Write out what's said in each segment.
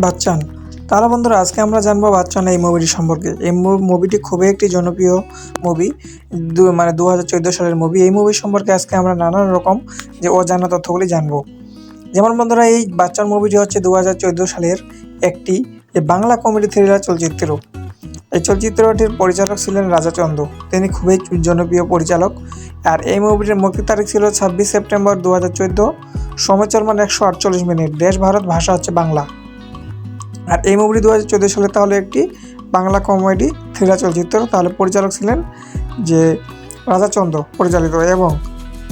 বাচ্চান। তাহলে বন্ধুরা আজকে আমরা জানবো বাচ্চান এই মুভিটি সম্পর্কে। এই মুভিটি খুবই একটি জনপ্রিয় মুভি, 2014 সালের মুভি। এই মুভি সম্পর্কে আজকে আমরা নানান রকম অজানা তথ্যগুলি জানবো। যেমন বন্ধুরা, এই বাচ্চান মুভিটি হচ্ছে 2014 সালের একটি বাংলা কমেডি থ্রিলার চলচ্চিত্র। এই চলচ্চিত্রটির পরিচালক ছিলেন রাজা চন্দ। তিনি খুবই জনপ্রিয় পরিচালক। আর এই মুভিটির মুক্তির তারিখ ছিল 26 সেপ্টেম্বর 2014। সময় চলমান 148 মিনিট। দেশ ভারত, ভাষা হচ্ছে বাংলা। আর এই মুভিটি 2014 সালে তাহলে একটি বাংলা কমেডি থ্রিলার চলচ্চিত্র। তাহলে পরিচালক ছিলেন রাজা চন্দ পরিচালিত, এবং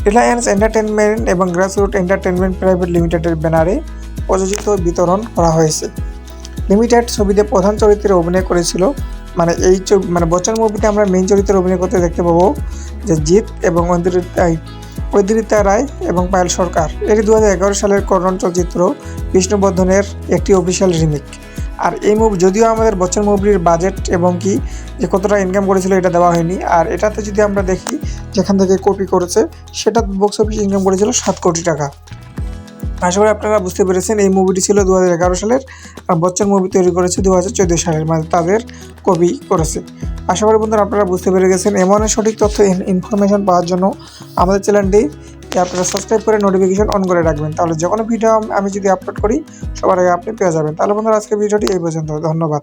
রিলায়েন্স এন্টারটেনমেন্ট এবং গ্রাসরুট এন্টারটেনমেন্ট প্রাইভেট লিমিটেডের ব্যানারে প্রযোজিত বিতরণ করা হয়েছে। লিমিটেড ছবিতে প্রধান চরিত্রে অভিনয় করেছিল, বচ্চন মুভিতে আমরা মেইন চরিত্রে অভিনয় করতে দেখতে পাবো যে জিৎ এবং ঐদ্রিতা রায় এবং পায়েল সরকার। এটি 2011 সালের কর্ণন চলচ্চিত্র বিষ্ণুবর্ধনের একটি অফিসিয়াল রিমেক। আর এই মুভি, যদিও আমাদের বচ্চন মুভির বাজেট এবং কতটা ইনকাম করেছিল এটা দেওয়া হয়নি। আর এটাতে যদি আমরা দেখি যেখান থেকে কপি করেছে, সেটা বক্স অফিস ইনকাম করেছিল 7 কোটি টাকা। আশা করি আপনারা বুঝতে পেরেছেন। এই মুভিটি ছিল 2011 সালের, আর বচ্চন মুভি তৈরি করেছে 2014 সালের, তাদের কপি করেছে। আশা করি বন্ধুরা আপনারা বুঝতে পেরে গেছেন। এমন সঠিক তথ্য ইনফরমেশন পাওয়ার জন্য আমাদের চ্যানেলটি আপনারা সাবস্ক্রাইব করে নোটিফিকেশন অন করে রাখবেন। তাহলে যে কোনো ভিডিও আমি যদি আপলোড করি, সবার আগে আপনি পেয়ে যাবেন। তাহলে বন্ধুরা আজকে ভিডিওটি এই পর্যন্ত। ধন্যবাদ।